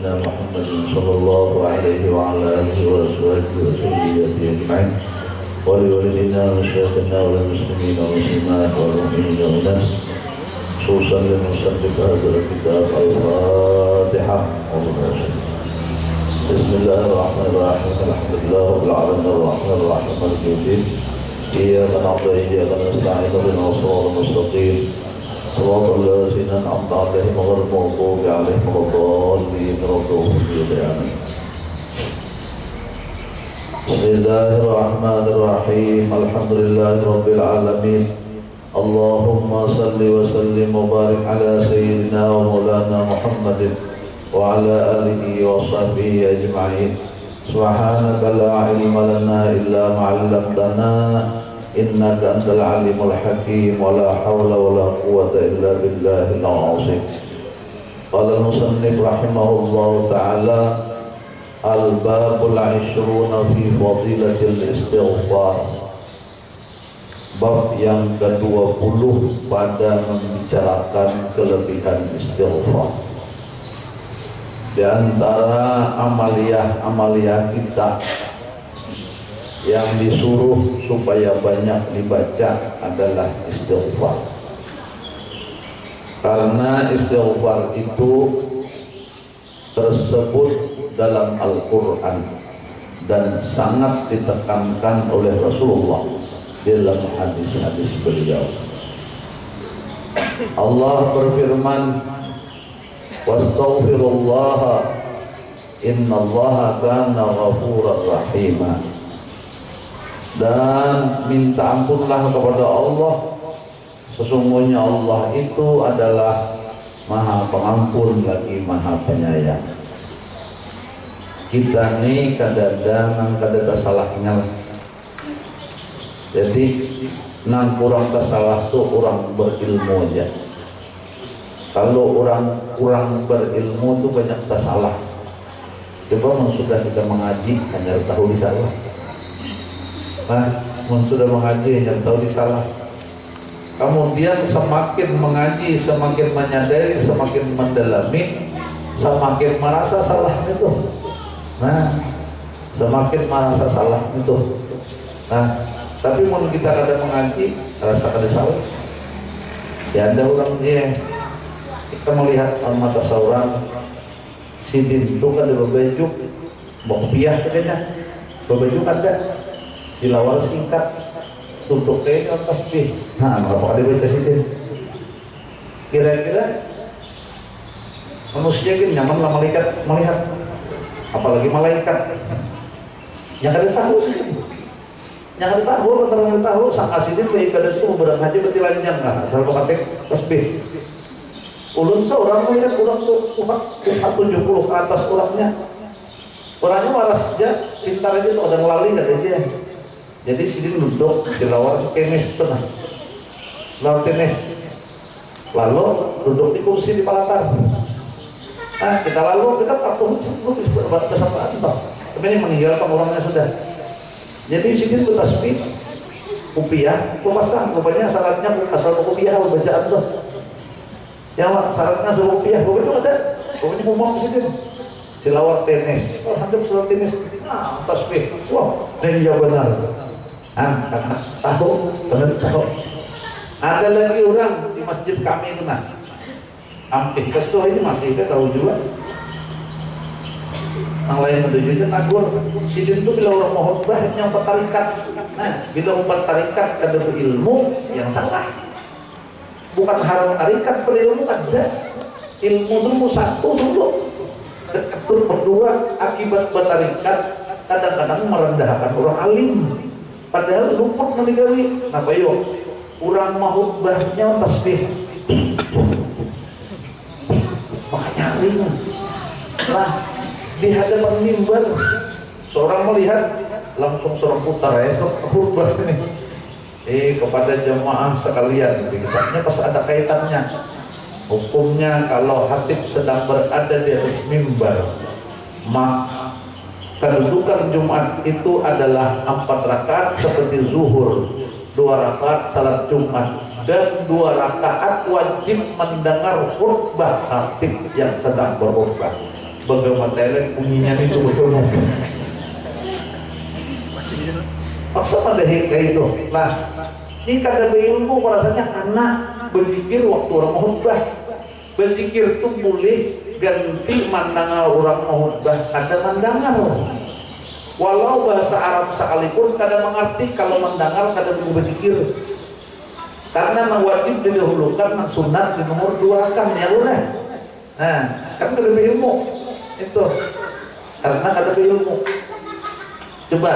سيدنا محمد صلى الله عليه وعلى آله وأزواجه وذريته أجمعين ولوالدينا ومشايخنا وللمسلمين والمسلمات والمؤمنين والناس خصوصا للمصنف هذا الكتاب الفاتحة. بسم الله الرحمن الرحيم الحمد لله رب العالمين الرحمن الرحيم مالك يوم الدين إياك نعبد وإياك نستعين اهدنا الصراط المستقيم صراط الذين أنعمت عليهم غير المغضوب عليهم ولا الضالين آمين. بسم الله الرحمن الرحيم الحمد لله رب العالمين اللهم صل وسلم وبارك على سيدنا ومولانا محمد وعلى آله وصحبه أجمعين. سبحانك لا علم لنا إلا ما علمتنا إنك أنت العليم الحكيم ولا حول ولا قوة إلا بالله العظيم. قال المصنف رحمه الله تعالى الباب العشرون في فضيلة الاستغفار. Bab yang ke-20 pada membicarakan kelebihan istighfar. Di antara amaliyah kita yang disuruh supaya banyak dibaca adalah istighfar. Karena istighfar itu tersebut dalam Al-Quran dan sangat ditekankan oleh Rasulullah dalam hadis-hadis beliau. Allah berfirman, "Wastaghfirullah innallaha kana ghafurar rahima." Dan minta ampunlah kepada Allah, sesungguhnya Allah itu adalah Maha Pengampun lagi Maha Penyayang. Kita nih kadang-kadang salahnya. Jadi nang kurang tersalah tuh orang berilmu aja. Kalau orang kurang berilmu tuh banyak tersalah. Coba sudah kita mengaji hanya tahu disalah. Nah, sudah mengaji hanya tahu disalah. Kemudian semakin mengaji, semakin menyadari, semakin mendalami, semakin merasa salah itu. Nah, semakin merasa salah itu. Nah, tapi mau kita kadang mengaji rasa kada salah. Ya ada orang dia kita melihat mata seorang sidin itu kan ada bebejuk bopiah katanya bebejuk ada dilawar singkat tutup kayak atas tasbih. Nah apa ada baca sidin kira-kira manusia kan nyaman lah malaikat melihat, apalagi malaikat yang kada tahu sih. Yang tahu, kalau tahu, sang asidin beribadah itu berang haji berarti lanjang lah. Asal pakai tasbih. Ulun seorang melihat orang tuh umat 70 ke atas orangnya. Orangnya malas aja, pintar aja tuh ada ngelali nggak aja. Jadi sidin duduk di lawar tenis tengah, lawar tenis. Lalu duduk di kursi di palatar. Nah kita lalu kita patuh berbuat kesempatan toh. Tapi ini meninggalkan orangnya sudah. Jadi sidin bertasbih kupiah, kupasang, rupanya syaratnya asal kupiah bacaan tuh. Yang syaratnya asal kupiah, pokoknya ada, pokoknya umum sidin. Tilawat tenis, hampir tilawat tenis, nah tasbih, wah, dan jauh benar. Tahu, benar tahu. Ada lagi orang di masjid kami itu nah, ampih ketua ini masih kita tahu juga. Yang lain menunjukkan agur sidin itu bila orang mau khutbah yang bertarikat. Nah bila bertarikat ada berilmu yang salah, bukan haram tarikat berilmu ada ilmu dulu satu dulu ketur berdua akibat bertarikat kadang-kadang merendahkan orang alim padahal luput menigali. Nah bayo orang mau khutbahnya tasbih makanya alim lah di hadapan mimbar seorang melihat langsung seorang putar ya khutbah ini kepada jemaah sekalian kisahnya pas ada kaitannya hukumnya kalau khatib sedang berada di atas mimbar maka kedudukan Jumat itu adalah 4 rakaat seperti zuhur, 2 rakaat salat Jumat dan 2 rakaat wajib mendengar khutbah khatib yang sedang berkhutbah. bagaimana telek bunyinya itu bagaimana paksa pada kayak itu. Nah ini kada berilmu rasanya karena berzikir waktu orang khutbah. Berzikir itu boleh ganti mandangan orang khutbah, kada mandangan walau bahasa Arab sekalipun kada mengerti kalau mendengar kada berzikir, karena wajib didahulukan, sunat di nomor 2 kan ya udah. Nah kan kada berilmu itu, karena kada berilmu. Coba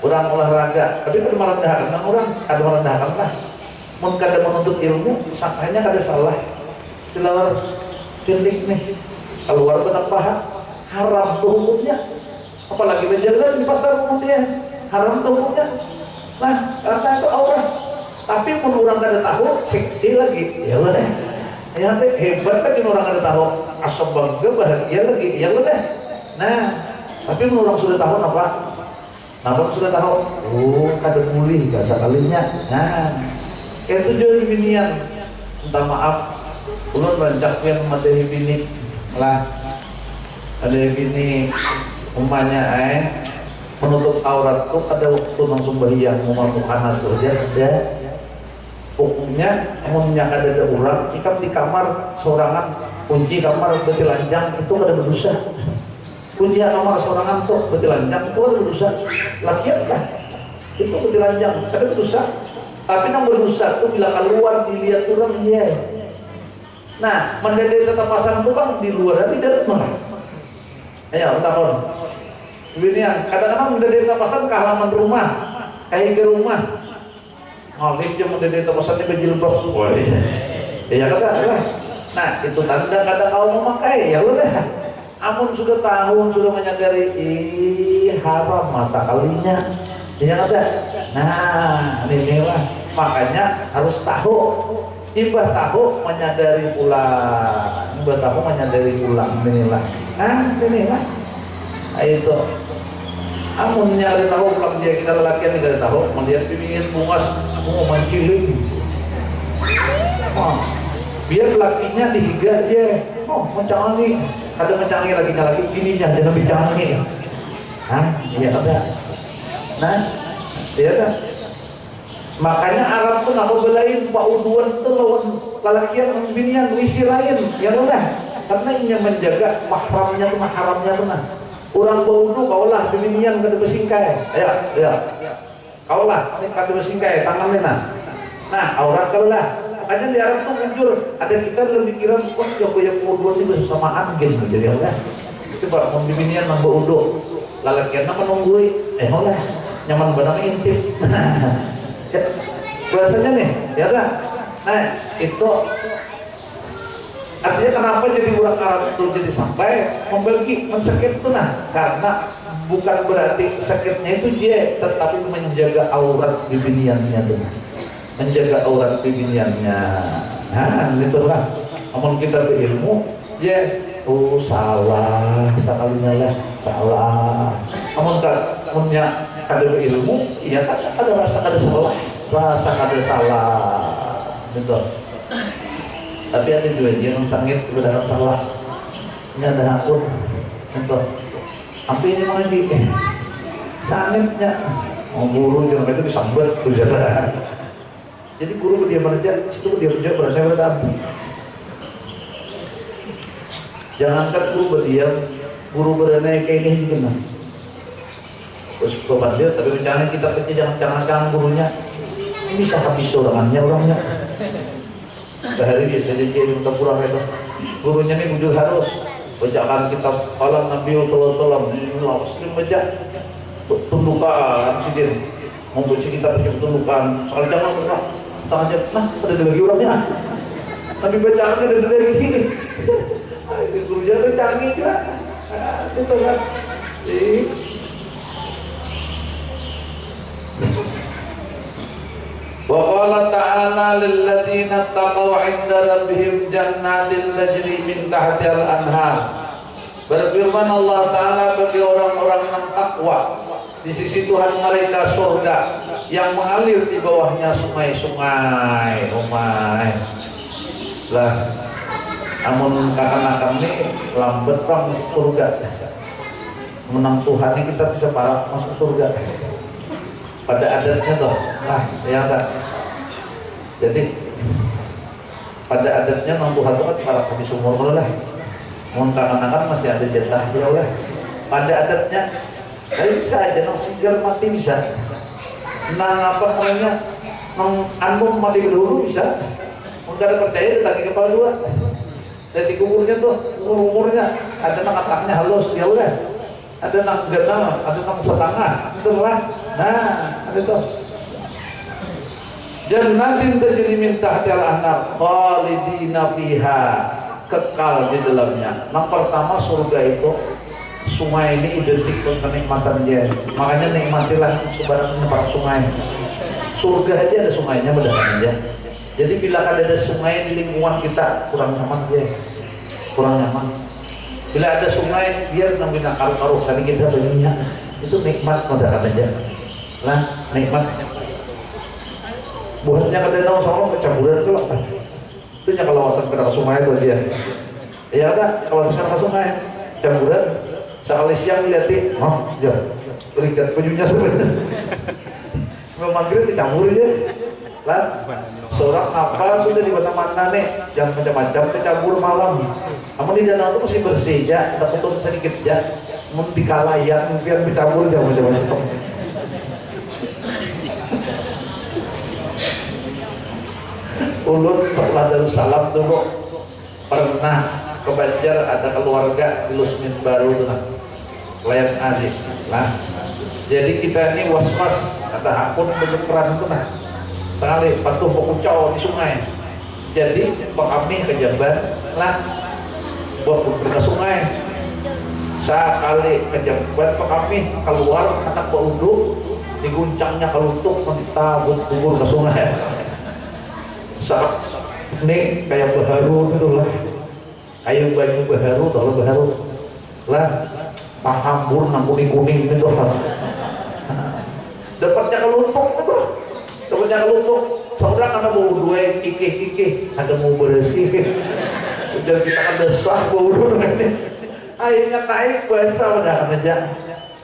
orang olahraga tapi kada merendahkan orang, kada merendahkan lah mun kada menuntut ilmu sangkanya kada salah keluar kendik nih keluar benak paha haram tuh hukumnya, apalagi berjalan di pasar kemudian haram tuh hukumnya. Nah karena itu aurat, tapi mun orang kada tahu seksi lagi ya udah ya hebat kan orang kada tahu asal bangga bahagia lagi ya udah. Nah tapi mun orang sudah tahu apa abang sudah tahu, oh kada pulih kata kalinya. Nah, itu jadi binian. Minta maaf, ulun rancakkan materi bini lah. Ada bini umpamanya menutup aurat tuh ada waktu langsung bahiyang memasuk anak tuh aja. Hukumnya, emangnya ada orang ikat di kamar sorangan, kunci kamar bertelanjang itu kada berdosa. Kunci kamar sorangan tuh bertelanjang itu ada berdosa. Lakian kan itu bertelanjang ada berdosa, tapi yang berdosa itu bila keluar dilihat orang dia. Nah mendadak tetap pasang itu kan di luar tapi dalam mana ayo takon ini yang kadang-kadang mendadak tetap pasang ke halaman rumah kayak ke rumah ngalih dia mendadak tetap pasang di jilbab ya kata. Nah itu tanda kata kau memakai ya udah. Amun sudah tahu, sudah menyadari haram mata kalinya yang ada. Nah ini lah makanya harus tahu, ibah tahu menyadari pulang, ibah tahu menyadari pulang inilah. Nah inilah itu amun nyari tahu kalau dia kita lelaki yang tidak tahu melihat pingin bungas mau mancing biar lakinya dihiga dia mencangi ada mencangi laki bininya jangan mencangi. Nah iya ada. Nah iya kan makanya Arab tuh nggak belain pauduan itu lawan lalakian binian wisi lain ya udah karena ini menjaga mahramnya tuh haramnya tuh nah orang baudu kaulah binian kada bersingkai ya kaulah ini kada bersingkai tangannya nah aurat kaulah. Makanya di Arab tuh muncul ada kita lebih kira wah yang pauduan ini bersamaan gitu jadi udah coba mau binian nambah udo lalakian nama nunggui udah nyaman banget intip. Bahasanya nih ya udah. Nah itu artinya kenapa jadi orang Arab itu jadi sampai membagi mensakit itu nah karena bukan berarti sakitnya itu dia tetapi menjaga aurat bibiniannya tuh menjaga aurat bibiniannya. Nah itu lah namun kita berilmu ya salah sekalinya lah salah namun punya kada berilmu ya kan ada rasa kada salah betul. Tapi ada juga yang sangit udah salah ini ada akun betul apa ini mau di sangitnya guru jangan itu disambat tujuan. Jadi guru dia kerja situ dia kerja berasa berarti jangankan guru berdiam guru beranaik kayak ini juga terus kebandir tapi rencana kita kecil jangan gurunya ini bisa habis orangnya sehari dia saja dia minta pulang itu gurunya ini bujur harus bacakan kitab alam Nabi Sallallahu Alaihi Wasallam sering baca tundukan sidin membaca kitab tundukan soal jangan pernah saja nah ada lagi orangnya tapi bacaannya ada lagi gini guru jangan canggih juga itu kan wa qala ta'ala lil ladzina taqaw 'inda rabbihim jannatin tajri min tahtiha al-anhar. Berfirman Allah Ta'ala bagi orang-orang yang takwa di sisi Tuhan mereka surga yang mengalir di bawahnya sungai-sungai lah. Namun kakak-kakak ini lambat bang masuk surga, menang Tuhan ini kita bisa parah masuk surga. Pada adatnya toh, nah ya enggak. Jadi pada adatnya menang Tuhan itu kan para kami sumur lah. Mengkanan-kanan masih ada jatah dia lah. Pada adatnya, tapi bisa aja nang sigar mati bisa. Nang apa namanya, nang antum mati dulu bisa. Mungkin ada percaya lagi kepala dua. Jadi kuburnya tuh umurnya ada nang ataknya halus ya udah. Ada nang genang, ada nang setengah, itu lah. Nah, ada tuh. Jannatin tajri min tahtiha al-anhar khalidina fiha, kekal di dalamnya. Yang pertama surga itu sungai ini identik dengan kenikmatan dia. Makanya nikmatilah sebarang tempat sungai. Surga aja ada sungainya mudah-mudahan aja. Jadi bila ada sungai di lingkungan kita kurang nyaman dia, kurang nyaman. Bila ada sungai biar nambah karuh-karuh tadi kita bajunya itu nikmat mudah-mudahan aja. Lah nikmat. Buatnya kadang sama kecampuran itu loh. Itu nya kalau kawasan ke sungai itu dia. Ya kan kawasan ke sungai campuran. Sekali siang lihatin, oh ya, berikan bajunya sebenarnya. Memanggil dicampur ya. Lah, seorang apa sudah di mana-mana nih, yang macam-macam kecampur malam. Namun di danau itu masih bersih ya, tak putus sedikit ya. Mungkin di kalayan, biar dicampur jauh macam-macam. Ulun setelah Darussalam dulu pernah ke Banjar, ada keluarga di Lusmin Baru tuh nah, Layan Adik lah. Jadi kita ini was-was kata akun berperan itu nah sekali patuh pekucau di sungai. Jadi Pak kami ke Jamban lah buat ke sungai. Sekali ke Jamban Pak kami keluar anak berunduk diguncangnya keluntuk mentabut kubur ke sungai. Saat ini kayak baharu gitu lah, kayak baju baharu atau baharu lah, pahambur nang kuning-kuning gitu lah. Dapatnya keluntuk gitu, dapatnya keluntuk. Seorang anak bau dua kikih, ada mau bersih. Jadi kita kan besar bau dua ini. Akhirnya naik bahasa udah aja,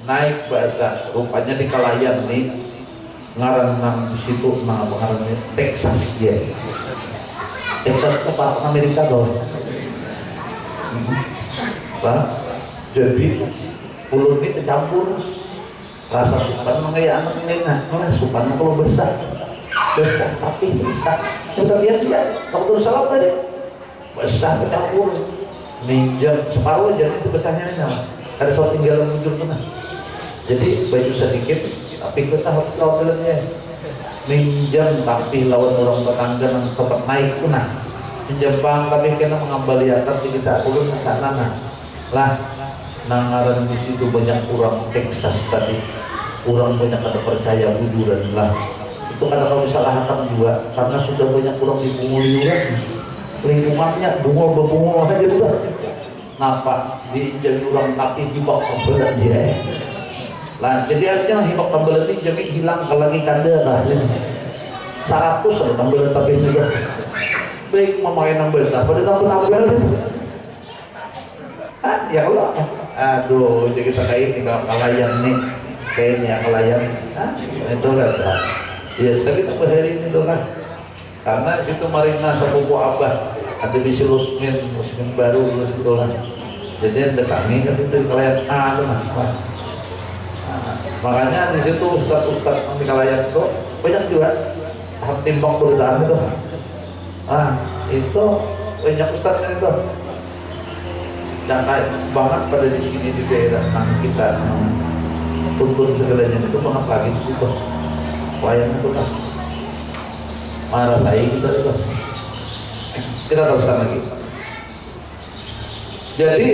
naik bahasa. Rupanya di Kalayan nih. Ngaran nang di situ nang ngarannya Texas dia. Texas itu Pak Amerika dong. Pak, jadi ulun ini tercampur rasa supan mengaya anak ini nah, supan kalau besar tapi besar. Kita lihat ya, kalau Darussalam tadi besar tercampur minjam separuh aja itu besarnya sama. Ada soal tinggal muncul tengah. Jadi baju sedikit tapi besar lawannya minjam tapi lawan orang tetangga yang tempat naik pun nah minjam bang tapi kena mengambali atas di kita ulun sana lah nangaran di situ banyak orang Texas tadi orang banyak ada percaya buduran lah itu kadang kalau disalahkan juga karena sudah banyak orang dipunguli lingkungannya bunga aja juga napa di jadi orang tapi dibak kebelan dia lah jadi artinya hibak tambalan ini jadi hilang kalau lagi kanda lah 100 ada tambalan tapi juga baik memakai nambah pada tambah ya Allah aduh jadi kita kait tinggal kalayan nih kayaknya kalayan itu lah ya tapi tambah hari ini tuh lah karena situ marina sepupu abah ada di Lusmin Baru itu lah jadi ada kami ke situ kalayan tuh lah makanya di situ ustad-ustad di Kalayan itu banyak juga timbang perusahaan itu. Itu banyak ustadnya itu. Dan banget pada di sini di daerah kita tuntun segalanya itu banget lagi di situ. Kalayan itu kan marah saya kita itu. Kita teruskan lagi. Jadi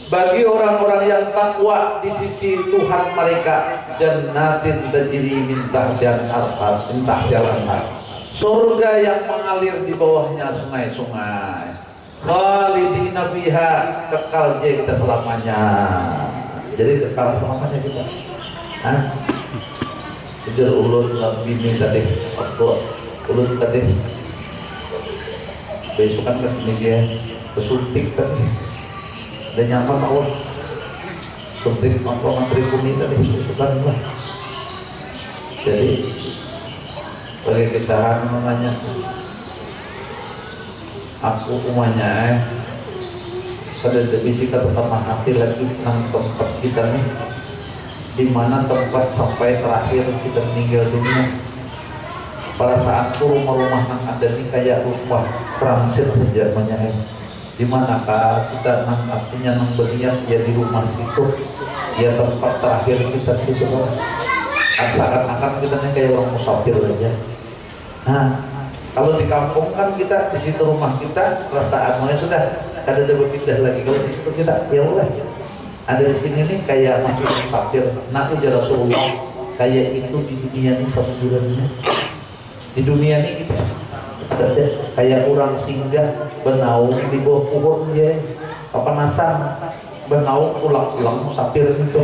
bagi orang-orang yang takwa di sisi Tuhan mereka jannatin tajri min tahtiha al-anhar, surga yang mengalir di bawahnya sungai-sungai, khalidina fiha, kekal kita selamanya. Jadi kekal selamanya kita. Ujar ulun bini tadi waktu ulun tadi besok kan ini dia kesuntik tadi dan nyaman Allah seperti menteri Kuni tadi bukan lah. Jadi bagi kesahan namanya aku umumnya pada definisi kata hati lagi tentang tempat kita nih, di mana tempat sampai terakhir kita meninggal dunia. Pada saat rumah-rumah yang ada nih kayak rumah transit saja banyak, di manakah kita artinya berniat ya di rumah situ ya tempat terakhir kita itu akan kita nih kayak orang musafir aja. Nah kalau di kampung kan kita di situ rumah kita perasaannya sudah ada berpindah lagi. Kalau di situ kita ya udah ada di sini nih kayak masih musafir. Nah ujar Rasulullah kayak itu di dunia ini sebenarnya. Di dunia ini kita ada kayak orang singgah bernaung di bawah pohon ya, kepanasan bernaung pulang-pulang musafir gitu.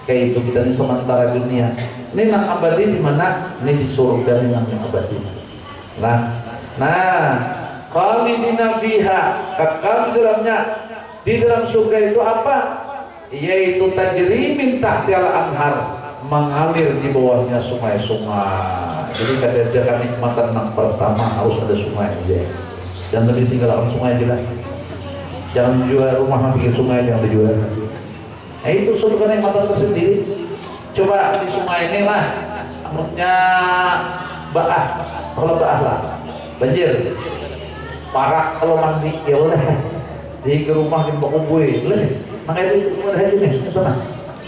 Kayak itu kita nih sementara dunia. Ini nang abadi di mana? Ini di surga nih nang abadi. Nah, khalidina fiha, kekal di dalamnya. Di dalam surga itu apa? Yaitu tajri min tahtil anhar, mengalir di bawahnya sungai-sungai. Jadi kata nikmatan yang pertama harus ada sungai aja. Jangan lebih tinggal sungai aja lah. Jangan jual rumah bikin sungai, jangan dijual. Nah itu suatu kenikmatan tersendiri. Coba di sungai ini lah, maksudnya baah, kalau baah lah, banjir, parah kalau mandi ya udah di rumah di bawah bui, makanya itu udah aja nih, sana.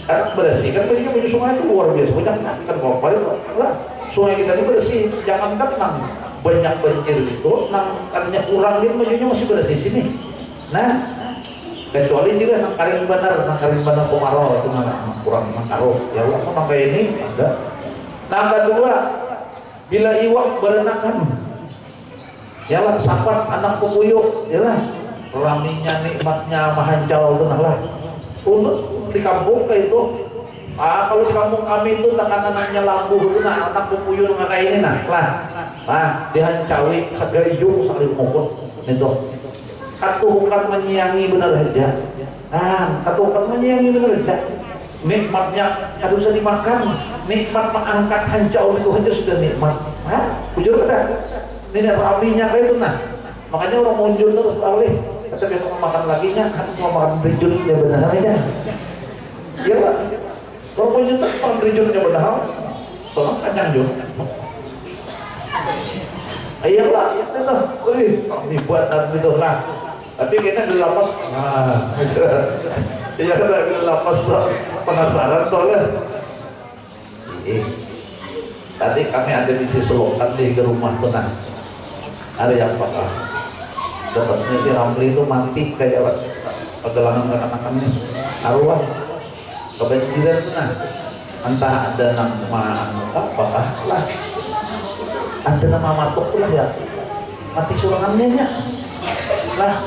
Karena bersih kan baju sungai itu luar biasa, banyak kan kotor lah. Sungai kita ini bersih, jangan kan banyak banjir itu, karena kurang dia bajunya masih bersih sini. Nah, kecuali juga nang karing benar Komaro itu kurang mengkaruh. Ya Allah, mau kayak ini enggak. Nah, kedua, bila iwak berenakan, ya lah sapat anak pemuyuk, ya lah raminya nikmatnya mahancau itu lah. Untuk di kampung kayak itu. Kalau di kampung kami itu anak-anaknya lampu itu anak pemuyuk nggak kayak ini dihancawi segar hijau sekali ngopot itu. Katuhukan menyiangi benar aja. Katuhukan menyiangi benar aja. Nikmatnya harus bisa dimakan. Nikmat mengangkat hancau itu aja sudah nikmat. Jujur kata. Ini rapinya kayak itu Makanya orang munjul terus alih. Kata dia mau makan lagi nya, mau makan rijun ya benar aja. Iya pak. Orang munjul terus makan rijunnya benar. Tolong kacang juga. Iyalah, itu. Dibuat dan itu lah. Tapi kita di lapas, iya kita di lapas penasaran soalnya. Tadi kami ada di Selokan di rumah tenang. Ada yang pakar. Dapatnya si Ramli itu mati kayak pegelangan anak-anaknya arwah kebanjiran tenang. Entah ada nama apakah lah. Ada nama matuk lah ya. Mati surangannya lah.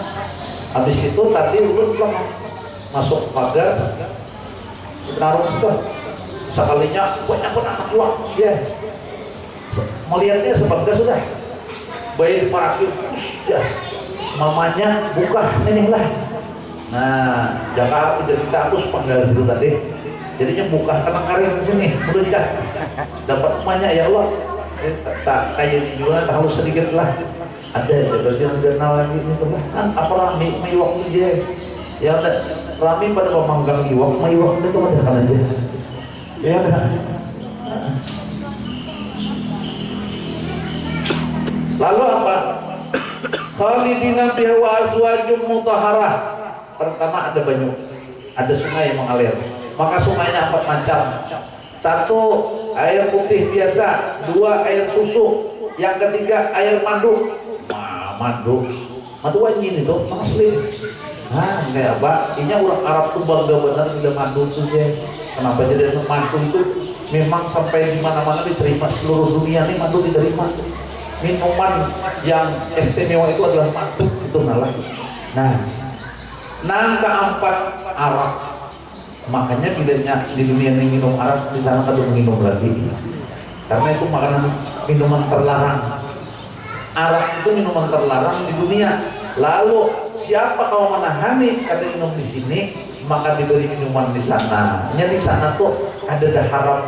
Habis itu tadi urut masuk pagar taruh itu sekalinya banyak pun anak uang ya melihatnya sebentar sudah bayi dipakai ya mamanya buka ini lah. Nah Jakarta cerita aku sepanggal dulu tadi jadinya buka karena karir di sini udah dapat emaknya ya Allah tak kayak juga tahu sedikit lah. Ada berarti kenal lagi ini kan apa rami iwak aja ya ada rami pada memanggang iwak itu ada kan aja ya ada. Lalu apa khalidina biha wa azwajum mutahharah. Pertama ada banyu, ada sungai yang mengalir, maka sungainya 4 macam. 1 air putih biasa, 2 air susu, yang ketiga air madu. Madu wajib itu asli. Kayak apa? Ini orang Arab tuh bangga benar dengan madu tuh ya. Kenapa jadi madu itu memang sampai di mana-mana diterima seluruh dunia nih madu diterima. Minuman yang istimewa itu adalah madu itu malah. Nah, keempat arak. Makanya bilanya di dunia ini minum arak di sana kadang minum lagi. Karena itu makanan minuman terlarang. Arak itu minuman terlarang di dunia. Lalu siapa kau menahani kata minum di sini, maka diberi minuman di sana. Di sana tuh ada haram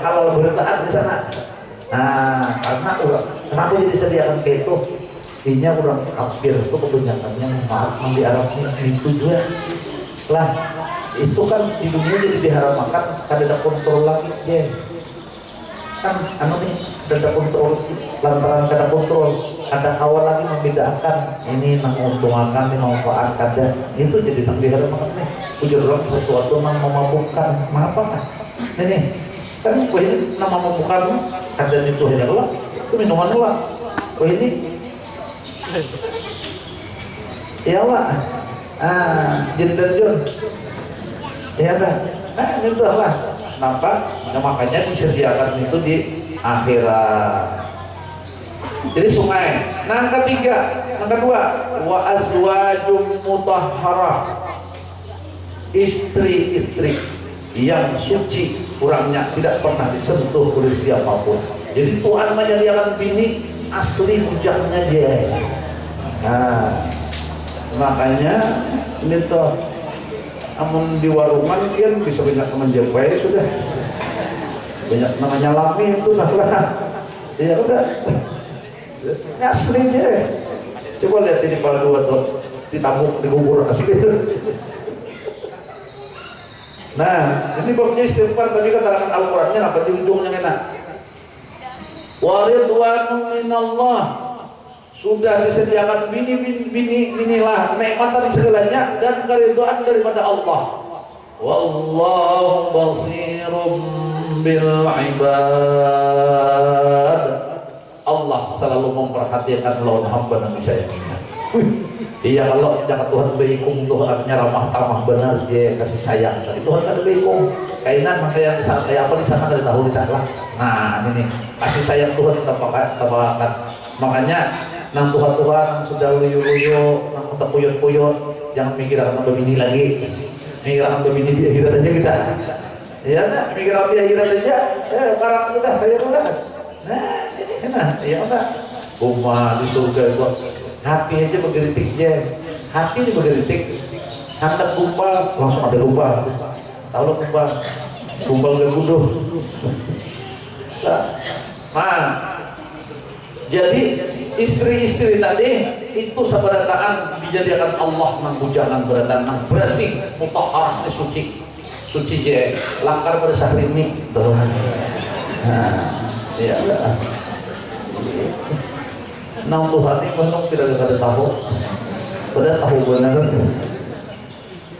halal bertahan di sana. Nah, karena kenapa jadi sediakan kayak itu? Intinya orang kafir itu kebanyakannya maaf di Arab ini itu juga lah. Itu kan di dunia jadi diharamkan, ada kontrol lagi ya. Kan nih ada kontrol, lantaran ada kontrol, ada awal lagi membedakan ini menguntungkan, ini memanfaatkan dan itu jadi tak diharamkan nih. Ujar orang sesuatu yang memabukkan, apa kan? Ini kan ini nama memabukkan ada itu hanya Allah, itu minuman Allah. Ini ya Allah, jin ya dah, itu lah. Nampak? Nah, makanya disediakan itu di akhirat. Jadi sungai. Nah, yang ketiga, yang kedua, wa azwajum mutahharah, istri-istri yang suci, kurangnya tidak pernah disentuh oleh siapapun. Jadi Tuhan menyediakan bini asli bujangnya dia. Nah, makanya ini tuh amun di warungan kan bisa banyak menjawab sudah banyak namanya lami itu nah ya udah aslinya coba lihat ini pada dua tuh ditabuk dikubur asli itu. Nah ini babnya istighfar tadi keterangan Al-Qurannya apa di ujungnya enak wa ridwanu minallah, sudah disediakan binilah nikmatan segalanya dan keridhaan daripada Allah. Wallahu basirum bil ibad. Allah selalu memperhatikan lawan hamba yang disayangnya. Iya, kalau jangan Tuhan berikum, Tuhan ramah tamah benar dia kasih sayang. Tapi Tuhan kan berikum kainan makanya di sana apa di sana ada tahu di sana. Nah ini kasih sayang Tuhan tapakan. Makanya nang Tuhan sudah luyu-luyu, nang kita puyut-puyut, jangan mikir akan begini lagi, mikir akan begini di akhirat aja kita, ya nah, mikir akan di akhirat aja, sekarang sudah saya udah, nah ini enak, ya udah, rumah di surga itu, hati aja bergelitik aja, hati aja bergelitik, hendak kumpal langsung ada kumpal, tahu lo kumpal gak butuh, nah, jadi istri-istri tadi itu seberataan dijadikan Allah nang bujangan berataan nang bersih mutahharah suci je langkar pada saat ini nah ya nang Tuhan ini menung tidak ada tahu pada tahu benar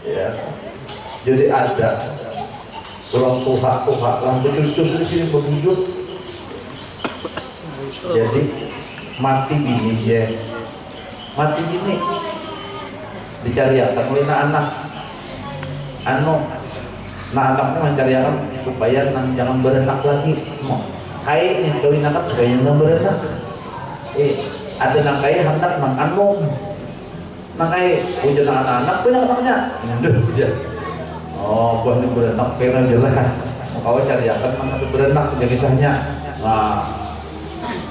ya jadi ada orang tuha lang betul-betul di sini berwujud jadi mati bini ya mati bini dicariakan oleh anak anaknya mencariakan supaya jangan berenak lagi hai ini kawin anak supaya jangan berenak ada nang kai hendak nang nang kai punya anak punya anaknya ya oh buah ini berenak kena jelas kau cariakan mana berenak jadi kisahnya nah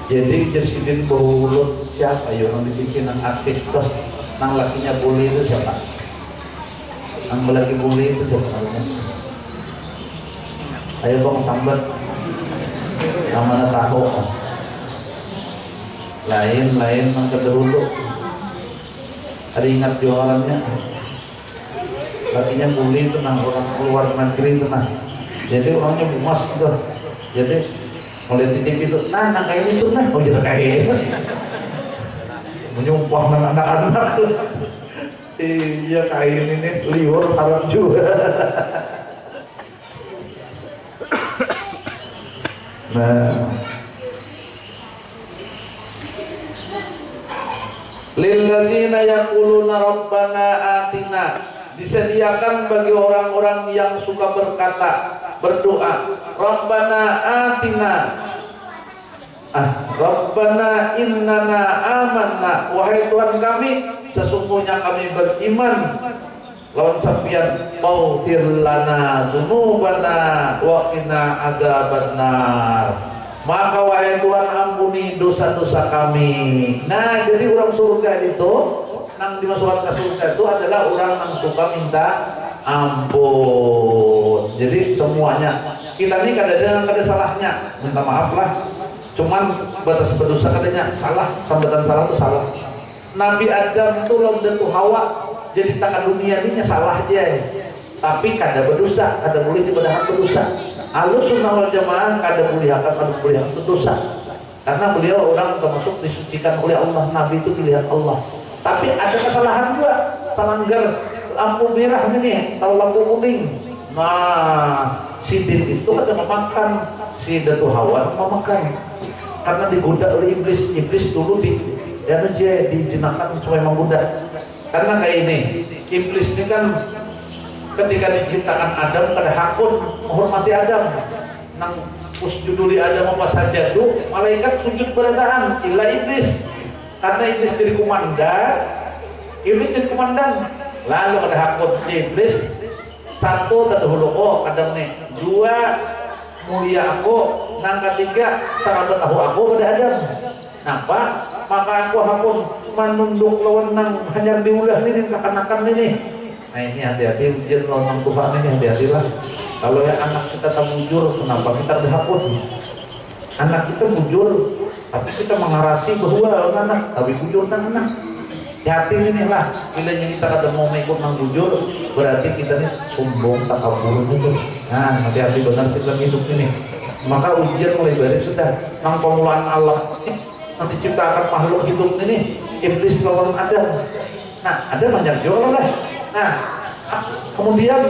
jadi presiden berulut siapa ya yang dibikin artis terus nang lakinya bully itu siapa nang laki bully itu siapa ayo bang sambat namanya tahu lain nang kederulu ada ingat jualannya lakinya bully itu nang orang luar negeri itu nah jadi orangnya bumas gitu jadi melihat di TV itu, nah kayak itu nah, oh jadi kayak menyumpah anak-anak iya kayak ini liur harap juga nah lilladzina yaquluna rabbana atina, disediakan bagi orang-orang yang suka berdoa Rabbana atina Rabbana innana amanna, wahai Tuhan kami sesungguhnya kami beriman lawan sampian maghfir lana dzunubana wa qina adzabannar, maka wahai Tuhan ampuni dosa-dosa kami. Nah jadi orang surga itu nang dimasukkan ke surga itu adalah orang yang suka minta ampun. Jadi semuanya kita ini kadang-kadang ada salahnya, minta maaf lah. Cuman batas berdosa katanya salah, sambatan salah itu salah. Nabi Adam itu loncat tuh Hawa, jadi tangan dunia ini salah aja. Tapi kada berdosa, kada boleh dibadakan berdosa. Alus sunnah wal jamaah kada boleh berdosa. Karena beliau orang termasuk disucikan oleh Allah, Nabi itu pilihan Allah. Tapi ada kesalahan juga, pelanggar lampu merah ini, atau lampu kuning. Nah, Sidin itu ada memakan, si Datu Hawa memakan. Karena digoda oleh iblis. Iblis dulu dijinakan supaya menggoda. Karena kayak ini, iblis ini kan ketika diciptakan Adam pada hakun menghormati Adam. Nang usjuduli Adam apa saja tuh malaikat sujud beradaan illa iblis. Karena iblis jadi komandan, lalu ada hakun iblis satu terdahulu Adam nih, dua mulia aku, nang ketiga sahabat aku pada Adam. Napa? Maka aku hakun menunduk lawan nang hanya diulah ini kekanakan ini. Nah ini hati-hati ujian lawan Tuhan ini, hati-hatilah. Kalau ya anak kita tak bujur, kenapa kita berhakun? Anak kita bujur, tapi kita mengarasi bahwa anak, tapi bujur kan anak. Hati ini lah, bila kita kada mau ikut nang bujur, berarti kita ini sombong, takabur itu. Nah, hati-hati benar kita hidup ini. Maka ujian mulai dari sudah, nang permulaan Allah, nanti ciptakan makhluk hidup ini, iblis lawan Adam. Nah, ada banyak juga lah. Nah, kemudian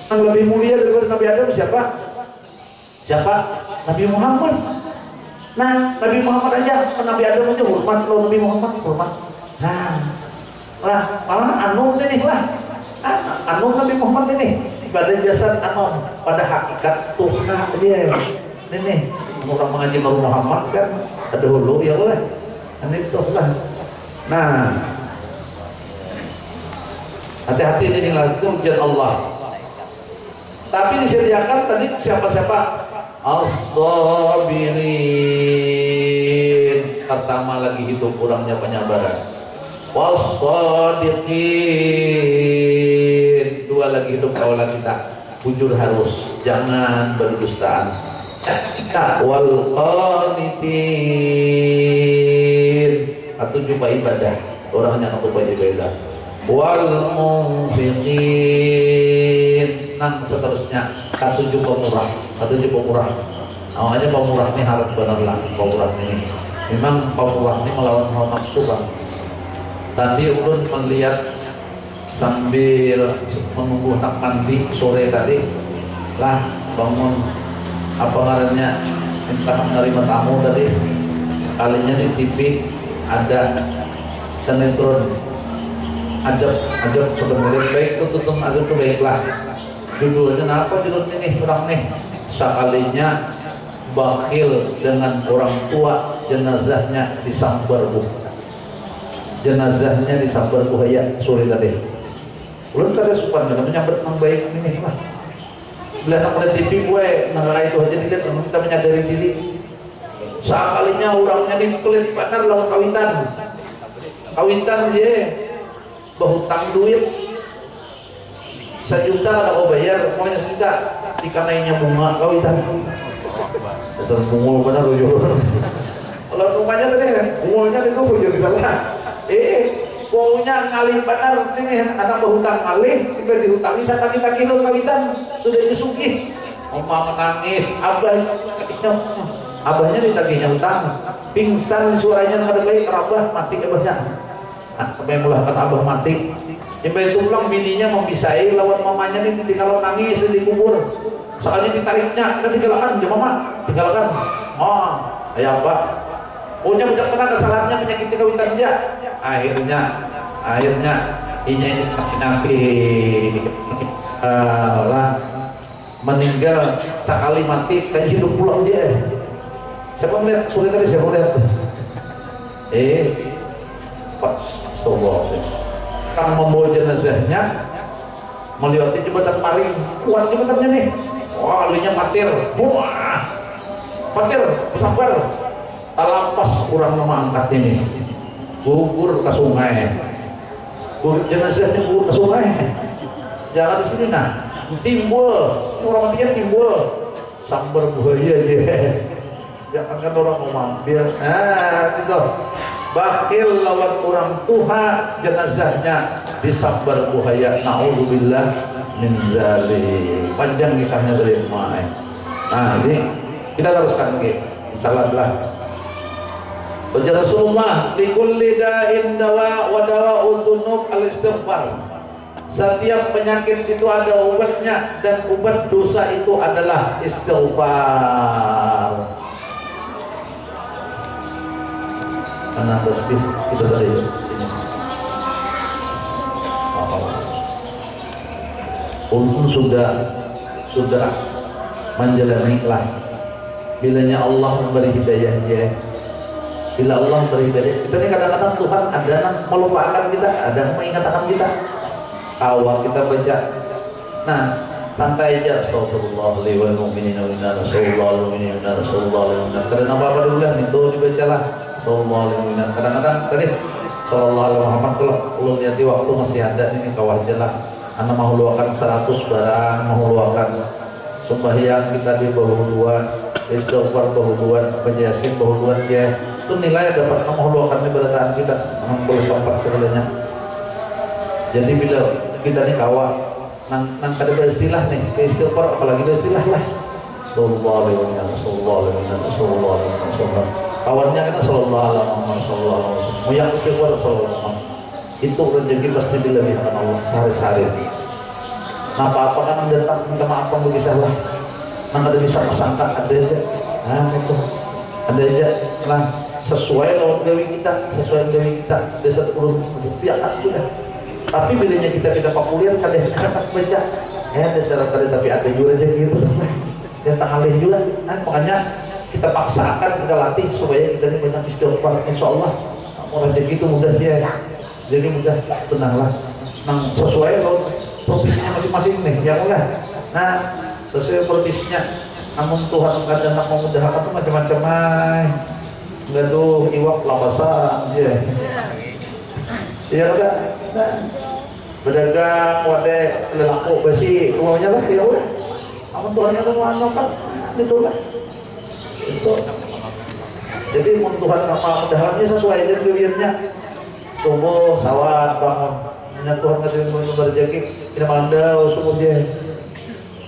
yang lebih mulia daripada Nabi Adam siapa? Nabi Muhammad. Nah, Nabi Muhammad aja, Nabi Adam aja hormat, kalau Nabi Muhammad hormat. Nah, malah anu ini lah, anu Nabi Muhammad ini pada jasad anu, pada hakikat Tuhan dia. Ini orang mengaji Nabi Muhammad kan, ada hulu ya boleh. Ini itu lah. Nah, hati-hati ini lagi itu ujian Allah. Tapi disediakan tadi siapa-siapa? As-sabirin. Pertama lagi hidup kurangnya penyabaran. Was-sadiqin. Dua lagi hidup kaulah kita. Jujur harus, jangan berdustaan. Wal qanitin. Atau jumpa ibadah. Orangnya untuk ibadah. Wal munfiqin. Seterusnya ketujuh pemurah. Namanya pemurah ini harus benar-benar pemurah ini. Memang pemurah ini melawan hawa nafsu bang. Tadi ulun melihat sambil menunggu nak mandi sore tadi lah bangun apa ngarannya entah menerima tamu tadi, kalinya di TV ada sinetron ajab sebenarnya baik tutup ajab itu baiklah. Judulnya apa judul ini orang nih? Sekalinya bakhil dengan orang tua, jenazahnya disambar bu. Jenazahnya disambar bu ya sore tadi. Belum kada supan dengan menyambut yang baik ini lah. Bila nak ada TV gue negara itu aja dilihat, kita menyadari diri. Sekalinya orangnya dikelit pacar lawan kawitan dia berhutang duit. 1 juta kada kau bayar, pokoknya 1 juta dikanainya bunga kawitan. Dasar bungul benar ujur. Kalau rumahnya tadi bungulnya itu ujur salah. Pokoknya ngalih benar ini anak berhutang ngalih, tiba dihutangi saya kaki lo kawitan sudah disugih. Oma menangis, abahnya ditagihnya hutang, pingsan suaranya kada baik, abah mati abahnya. Nah, sampai mulahkan abah mati. Sampai itu pulang bininya membisai lawan mamanya nih kalau nangis dikubur. Soalnya ditariknya, kita tinggalkan ya mama, tinggalkan. Oh, ayah apa? Punya budak tenang kesalahannya menyakiti kawitan dia. Akhirnya inya ini nabi lah meninggal sekali mati dan hidup pulang dia. Siapa melihat sore tadi siapa melihat? Pas tolong. Kang membawa jenazahnya melewati jembatan paling kuat jembatannya nih. Wah, alinya patir. Wah, patir bersabar. Talampas kurang nama angkat ini. Gugur ke sungai. jenazahnya buang ke sungai, jangan di sini. Nah, timbul orang matinya timbul sambar buaya aja. Jangan kan orang mau mampir. Nah, itu bakil lawan orang tua jenazahnya disambar buaya. Naudzubillah min zalik. Panjang kisahnya dari kemarin. Nah, ini kita teruskan lagi. Insyaallah. Baca Rasulullah, likulli da'in dawa wa dawa'u dzunub al-istighfar. Setiap penyakit itu ada obatnya dan obat dosa itu adalah istighfar. Mana tasbih kita tadi ini. Untung sudah menjalani lah. Bilanya Allah memberi hidayah ya. Bila Allah memberi hidayah, kita ini kadang-kadang Tuhan ada yang melupakan kita, ada yang mengingatkan kita. Awal kita baca, nah santai aja. Astagfirullah li wal mu'minina wa inna rasulullah karena apa dulu kan itu dibacalah. Astagfirullah li mu'minina. Kadang-kadang tadi sallallahu alaihi Muhammad kalau ulun niati waktu masih ada ini kawah jelas. Anda mau luakan 100 barang, mau luakan sembahyang kita di bahuluan, istighfar bahuluan, penyasin bahuluan ya. Itu nilai dapat mau luakan ibadah kita 64 sebenarnya. Jadi bila kita nih kawah nang kada beristilah nih istighfar, apalagi beristilah lah sallallahu alaihi wasallam kawannya kan sallallahu alaihi wasallam yang istighfar sallallahu itu rezeki pasti dilebihkan Allah sehari-hari. Nah apa kan datang minta maaf pun begitu lah, nang ada bisa kesangka ada aja. Nah itu ada aja lah sesuai lawan dewi kita, desa urut tiap sudah. Tapi bilanya kita tidak populer kadang baca dasar tadi tapi ada juga aja gitu dan tak alih juga kan, makanya kita paksakan, kita latih supaya kita ini banyak istighfar. Insyaallah mau rezeki itu mudah dia, jadi mudah, tenanglah. Nah sesuai kalau profesinya masing-masing nih ya mulai. Nah sesuai profesinya, namun Tuhan kadang mau memudahkan itu macam-macam nggak tuh iwak lapasan ya. Iya enggak? Nah, berdagang wadah lelaku besi semuanya lah ya udah. Amun Tuhan itu mau kan itu lah. Itu. Jadi mun Tuhan apa mudahannya sesuai dengan pilihannya. Subuh sawat bangun. Nya Tuhan kasih mau rezeki, kita mandau subuh dia.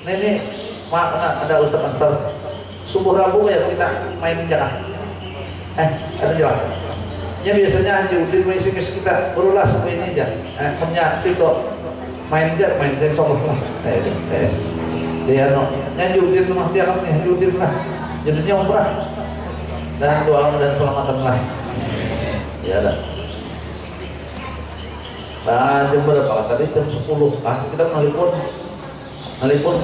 Nah ini ada Ustaz Ansar. Subuh Rabu ya kita main jangan. Ada jalan. Ya biasanya anjing di mesin kita berulas seperti ini aja. Punya situ main sobat lah. Dia no, anjing di rumah dia kan nih, anjing lah. Jadinya umrah dan doa dan selamatan lah. Ya ada. Nah jam berapa? Tadi jam 10. Kita nelpon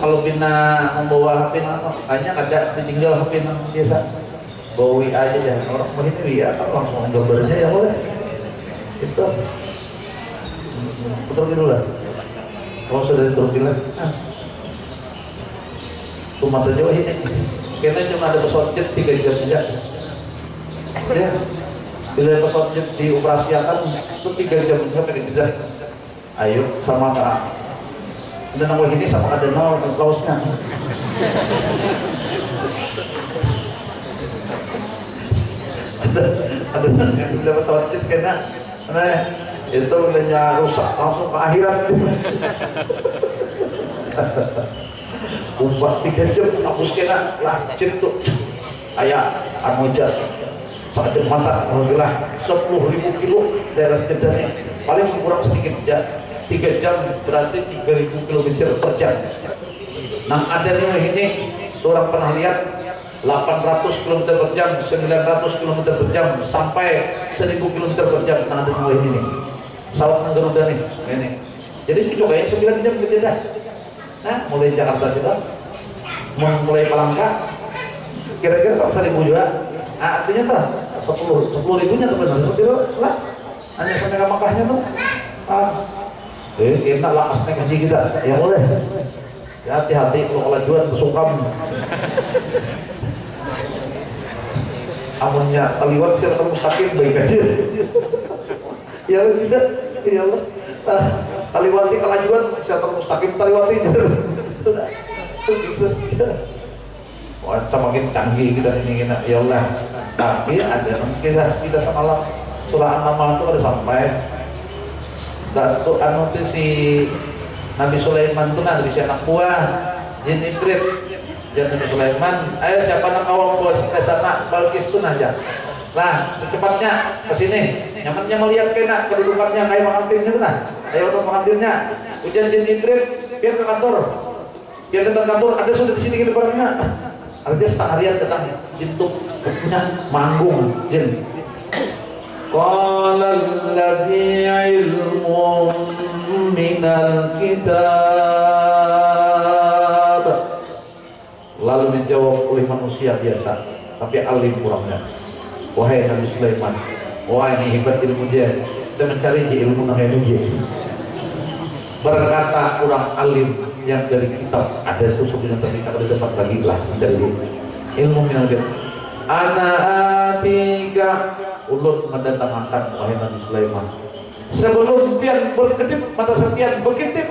kalau Pina membawa HP kayaknya ada ditinggal HP biasa. Bawa aja ya, orang begini ya langsung gambarnya ya boleh itu putar dulu lah kalau sudah diturutin lah rumah terjauh ini karena cuma ada pesawat jet 3 jam saja ya bila pesawat jet dioperasikan itu 3 jam sampai dikejar. Ayo sama kak dan nama ini sama ada nol kaosnya ada yang bila pesawat jet kena itu bilanya rusak langsung ke akhirat. Umpah 3 jam hapus kena lah jet tuh ayah anu jas saat mata alhamdulillah 10.000 kilo daerah jedanya paling kurang sedikit ya 3 jam berarti 3.000 km per jam. Nah ada nih ini orang pernah lihat 800 km per jam, 900 km per jam, sampai 1000 km per jam. Nah ada dua ini nih pesawat Garuda nih ini. Jadi itu kayaknya 9 jam gitu dah. Nah mulai Jakarta sudah mulai Palangka kira-kira 1.000 juga. Nah artinya tuh 10 ribunya tuh benar seperti itu lah hanya sampai ke Makkahnya tuh enak lah asnek haji kita ya boleh ya hati-hati kalau kelajuan bersungkam amunnya taliwat siratal mustaqim baik aja ya tidak ya Allah Taliwati kelajuan siratal mustaqim taliwati sudah bisa. Wah, semakin canggih kita ini ya Allah. Tapi ada kita semalam surah An-Naml itu ada sampai satu anu itu si Nabi Sulaiman itu kan si anak buah jin ibrit dan Nabi Sulaiman, ayo siapa nak awal buah si sana Balkis itu aja. Nah, secepatnya ke sini. Nyamannya melihat kena kedudukannya kayak pengantinnya itu nah. Ayo untuk pengantinnya. Ujian jin ibrit, biar ke kantor. Biar ke kantor, ada sudah di sini di depannya. Artinya seharian datang itu punya manggung jin. Qala alladhi ilmun minal kitab. Lalu dijawab oleh manusia biasa, tapi alim kurangnya. Wahai Nabi Sulaiman, wah ini hebat ilmu dia. Kita mencari ilmu namanya dia. Berkata orang alim yang dari kitab, ada susuk yang terlihat di depan lagi lah dari ilmu minal kitab. Ana atika ulun mendatangkan wahai Nabi Sulaiman. Sebelum pian berkedip mata sekian berkedip,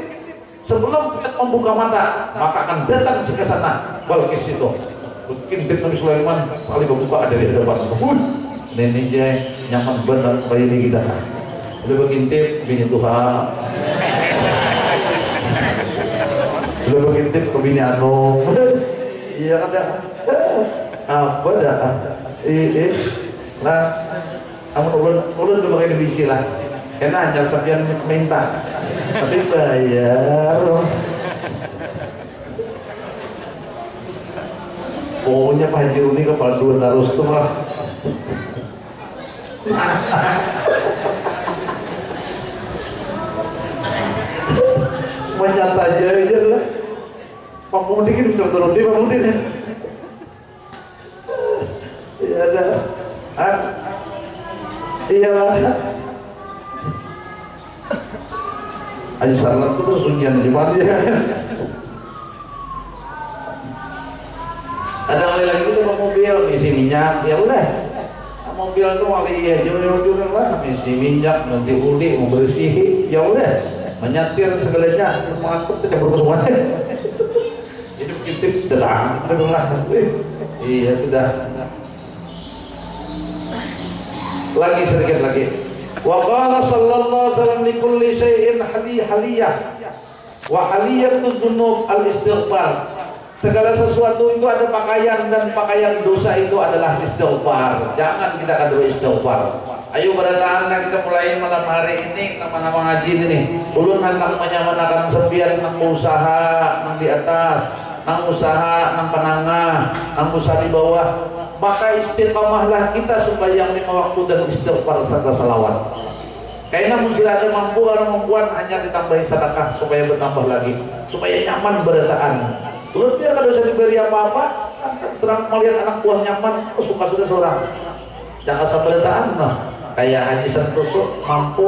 sebelum pian membuka mata, maka akan datang ke sana Balkis itu. Berkedip Nabi Sulaiman kali membuka ada di depan. Nenek dia nyaman benar bayi ini kita. Udah berkedip bini Tuhan. Udah berkedip ke bini anu. Iya ada. Apa dah? Nah, ulun udah pakai divisi lah. Enak jangan sekian minta, tapi bayar. Pokoknya Pak Haji Runi kepala dua terus tuh lah. Menyata aja lah. Pak Mudi ini bisa berhenti Pak Mudi nih. Iya ada. Iya lah. Ayo salat itu sunyian di mana ya? Ada kali lagi itu mobil isi minyak, ya udah. Mobil itu kali ya jauh-jauh lah, isi minyak nanti uli mau bersih, ya udah. Menyetir segalanya, mengangkut tidak berkesuatan. Ini begitu datang, lah. Iya sudah. Lagi sedikit lagi. Wa qala sallallahu alaihi wasallam li kulli syai'in haliyah wa haliyatu dzunub al-istighfar. Segala sesuatu itu ada pakaian dan pakaian dosa itu adalah istighfar. Jangan kita kadu istighfar. Ayo berdatangan kita mulai malam hari ini nama-nama ngaji ini. Ulun hendak menyamanakan sepian nang usaha nang di atas, nang usaha nang penangah, nang usaha di bawah. Maka istiqamahlah kita sembahyang 5 waktu dan istighfar serta salawat. Kayaknya mungkin ada mampu orang membuat hanya ditambahi sedekah supaya bertambah lagi, supaya nyaman berdasaan. Terus dia kalau bisa diberi apa-apa, serang melihat anak buah nyaman, suka sudah seorang. Jangan sampai berdasaan, nah. Kayak Haji Santoso mampu,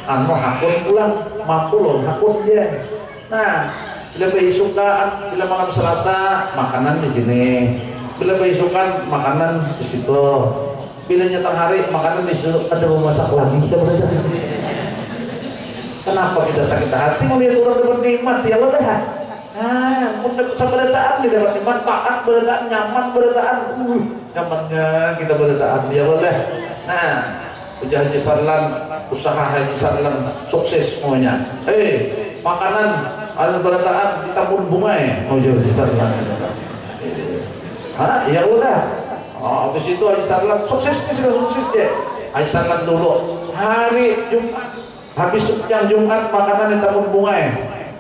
hakun pulang, mampu loh hakun dia. Nah, lebih suka bila malam Selasa makanan di sini. Bila beisukan makanan di situ, bila nyetang hari makanan di situ, ada memasak lagi kita berada. Kenapa kita sakit hati melihat orang dapat nikmat ya Allah dah. Nah, untuk seberataan kita dapat nikmat, taat berataan, nyaman berataan, nyamannya kita berataan ya Allah dah. Nah, ujian Haji Sarlan, usaha Haji Sarlan sukses semuanya. Makanan ada berataan kita pun bunga ya, ujian Haji Sarlan. Ya udah. Habis itu Haji Sarlan suksesnya sudah sukses deh. Haji Sarlan dulu hari Jumat, habis yang Jumat makanan di tabung bunga ya.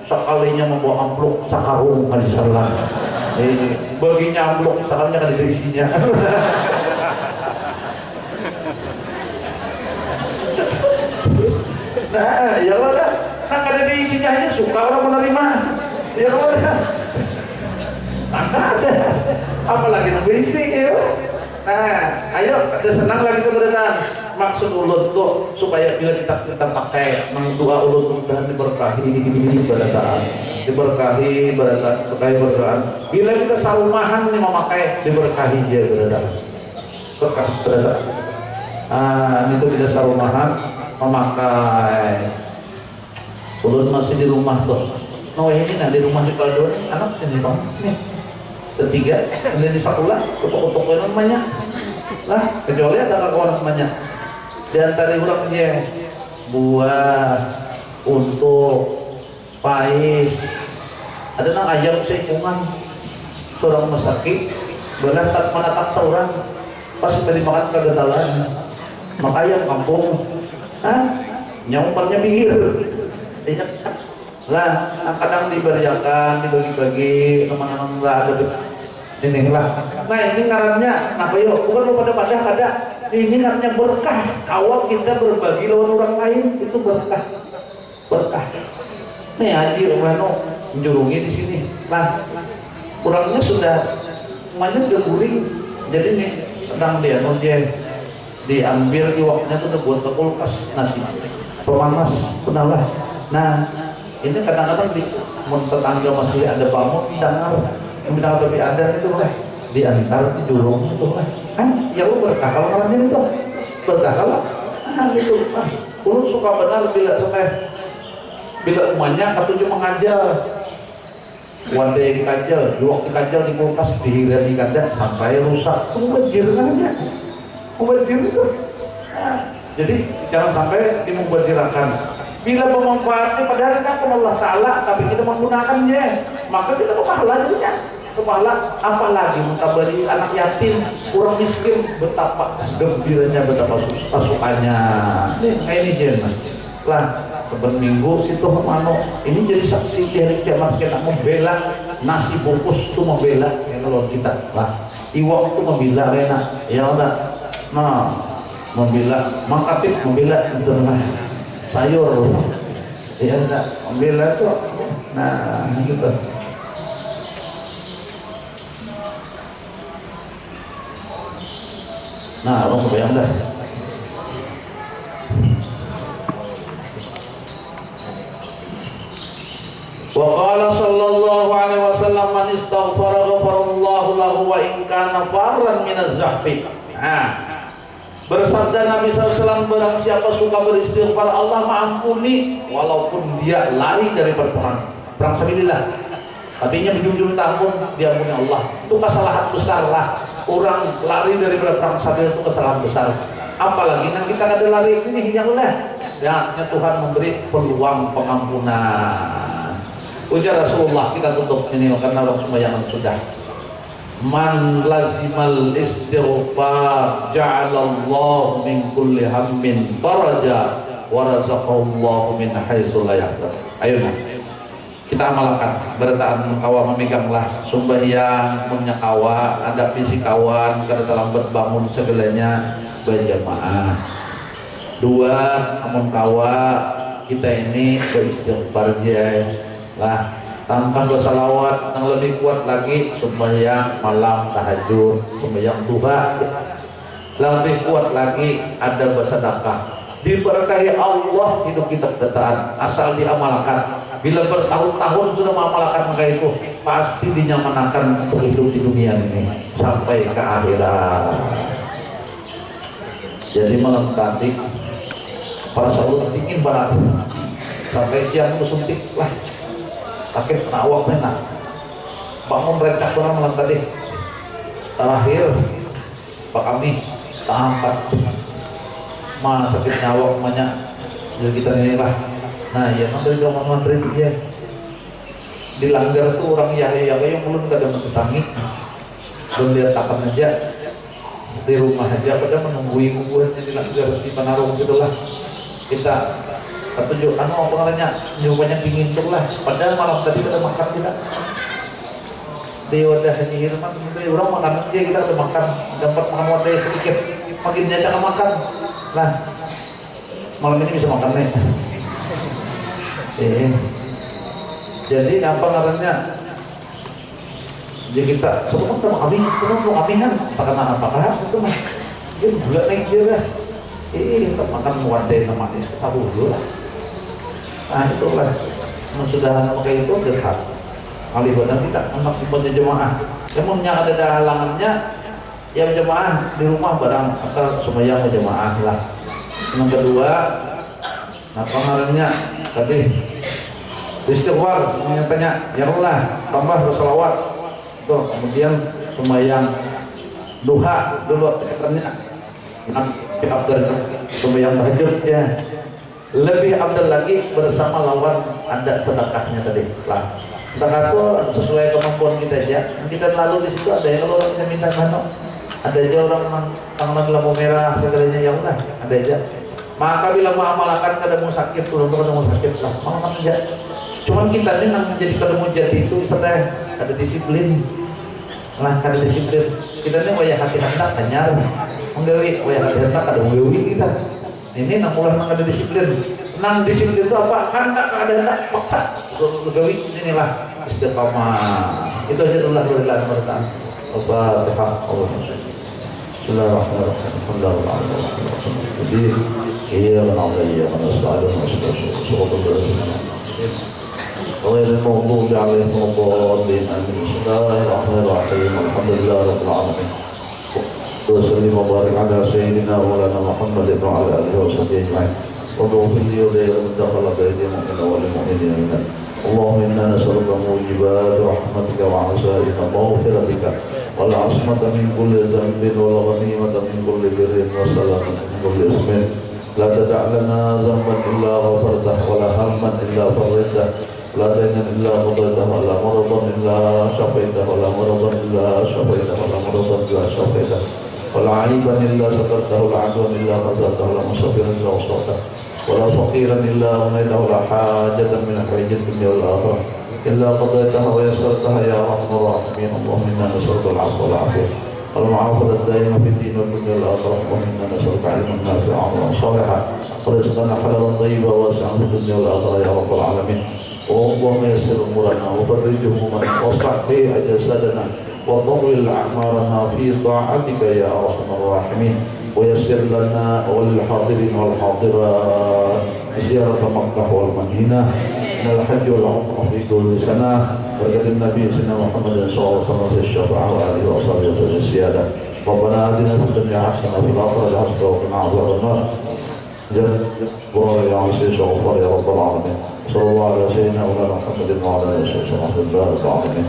Sekalinya membawa amplop sakarung Haji Sarlan. Baginya amplop sakarungnya kan ada isinya. Nah, ya udah. Nah ada di isinya aja suka orang menerima. Ya udah. Sangka ada, apalagi berisi ya. Nah, ayo ada senang lagi keberadaan. Maksud ulun tuh supaya bila kita pakai mengdoa ulun mudah diberkahi berataan, diberkahi berataan, supaya berataan. Bila kita sarumahan nih memakai diberkahi dia berataan, berkah berataan. Itu kita sarumahan memakai ulun masih di rumah tuh. No ini nah di rumah di Paladuan anak sini bang nih ketiga kemudian di sekolah ketuk-ketuk namanya lah kecuali ada kawan namanya di antara orang dia buah untuk pais ada nang ayam seikungan seorang masakit benar tak menatap seorang pasti tadi makan kegagalan maka ayam kampung nyampernya pinggir banyak lah kadang diberiakan dibagi-bagi teman-teman lah ada ini lah nah ini ngarannya apa yuk bukan lu pada kada ini ngarannya berkah awal kita berbagi lawan orang lain itu berkah nih haji Umano menjurungi di sini lah kurangnya sudah semuanya sudah guring jadi nih tentang dia diambil iwaknya tuh buat ke kulkas nasi pemanas benar nah ini kadang-kadang di tetangga masih ada bangun dengar tapi ada itu lah diantar di jurung itu lah kan ya lu berkah kalau namanya itu berkah kalau gitu ulun suka benar bila umumnya ketujuh mengajar one day dikajal dua dikajal di kulkas dihilir di kandang sampai rusak mubazir kan aja mubazir itu jadi jangan sampai dimubazirakan bila memanfaatnya padahal kan Allah Ta'ala tapi kita menggunakannya maka kita pahala jadinya pahala apalagi mentabari anak yatim kurang miskin betapa gembiranya betapa sukanya kayak ini jen lah berminggu situ kemana ini jadi saksi dari kiamat kita membela nasi bungkus itu membela ya kalau kita lah iwak itu membela enak ya udah nah membela mangkatip membela itu sayur ya enggak membela itu nah gitu nah orang kebayang dah wa qala sallallahu alaihi wasallam man istaghfara ghafarallahu lahu wa in kana farran min az-zahfi bersabda Nabi SAW barang siapa suka beristighfar Allah mengampuni walaupun dia lari dari perang sabilillah artinya berjujur tahun diampuni Allah itu kesalahan besar lah orang lari dari perang sabilillah itu kesalahan besar apalagi nanti kita ada lari ini yang lah ya Tuhan memberi peluang pengampunan ujar Rasulullah kita tutup ini karena orang sembayangan sudah man lazimal istighfar ja'alallahu min kulli hammin faraja wa razaqallahu min haitsu la yahtasib. Ayo nah kita amalkan berataan kawa memeganglah sembahyang punya kawa ada visi kawan kada terlambat bangun segalanya berjamaah dua amun kawa kita ini beristighfar aja lah tanpa bersalawat yang lebih kuat lagi sembahyang malam tahajud sembahyang duha lebih kuat lagi ada bersedekah diberkahi Allah hidup kita bertahan asal diamalkan bila bertahun-tahun sudah mengamalkan maka itu pasti dinyamanakan untuk hidup di dunia ini sampai ke akhirat jadi malam tadi para sahabat ingin banget sampai siang itu suntik lah pakai penawak enak bangun rencak benar malam tadi terakhir Pak kami tak angkat sakit nyawa banyak jadi kita inilah nah ya nanti kalau mantri dia dilanggar tuh orang Yahya yang belum ada mentetangi belum dia takkan aja di rumah aja pada menunggui kuburannya dilanggar di Panarung gitulah kita tunjuk anu apa namanya nyobanya dingin tuh lah padahal malam tadi kita makan kita di wadah Haji Hirman itu orang makan aja kita udah makan dapat makan wadah sedikit makin jangan makan nah malam ini bisa makan nih jadi apa namanya jadi kita semua sama kami semua kamihan apakah itu mah dia bulat naik dia lah kita makan wadah sama ini kita dulu lah nah itulah mensudahan pakai itu dekat kali badan kita anak simpelnya jemaah namun yang ada halangannya yang jemaah di rumah barang asal sembahyang jemaah lah yang kedua apa namanya tadi istighfar, tanya ya Allah tambah berselawat tuh, kemudian sembahyang duha dulu katanya lebih afdal, sembahyang tahajud ya lebih afdal lagi bersama lawan ada sedekahnya tadi lah. Sedekah itu sesuai kemampuan kita aja. Kita lalu di situ ada yang kalau kita minta mano, ada aja orang tangan lampu merah segalanya ya udah ada aja. Maka bila mau amalkan kadang mau sakit turun kadang mau sakit lah malam aja. Cuman kita ini yang menjadi kadang jadi itu setelah ada disiplin lah, ada disiplin kita ini wajah hati hendak hanyar menggawi wajah hati hendak ada menggawi kita ini nang mulai ada disiplin. Nang disiplin itu apa? Hendak ada hendak paksa menggawi inilah istiqamah. Itu aja dulu lah mereka apa tehak Allah. Bismillahirrahmanirrahim. Jadi iya menawar iya menasal غير المغضوب عليهم ولا الضالين آمين. بسم الله الرحمن الرحيم. الحمد لله رب العالمين. وسلم وبارك على سيدنا مولانا محمد وعلى آله وصحبه أجمعين. واغفر لي ولمن دخل بيتي مؤمنا وللمؤمنين آمين. اللهم إنا نسألك موجبات رحمتك وعزائم مغفرتك والعصمة من كل ذنب والغنيمة من كل بر والسلامة من كل إثم. لا تدع لنا ذنبا إلا غفرته ولا هما إلا فرجته لا دينا إلا قضيته ولا مرضا إلا شفيته ولا مرضا إلا شفيته ولا مرضا إلا شفيته ولا عيبا إلا سترته ولا عدوا إلا غفرته ولا مسافرا إلا وصلته ولا فقيرا إلا أغنيته ولا حاجة من حوائج الدنيا والآخرة إلا قضيتها ويسرتها يا أرحم الراحمين. اللهم إنا نسألك العفو والعافية والمعافاة الدائمة في الدين والدنيا والآخرة. اللهم إنا نسألك علما نافعا وعملا صالحا ورزقا حلالا طيبا واسعا في الدنيا والآخرة يا رب العالمين. اللهم يسر أمورنا وفرج همومنا واصلح به أجسادنا وطول أعمارنا في طاعتك يا أرحم الراحمين. ويسر لنا وللحاضرين والحاضرات زيارة مكة والمدينة من الحج والعمرة في كل سنة وجد النبي سيدنا محمد صلى الله عليه وسلم في الشفاعة وآله وصحبه وسلم السيادة. ربنا آتنا في الدنيا حسنة وفي الآخرة حسنة وقنا عذاب النار. جل يا عزيز وغفار يا رب العالمين. صلى الله على سيدنا مولانا محمد وعلى آله وصحبه وسلم.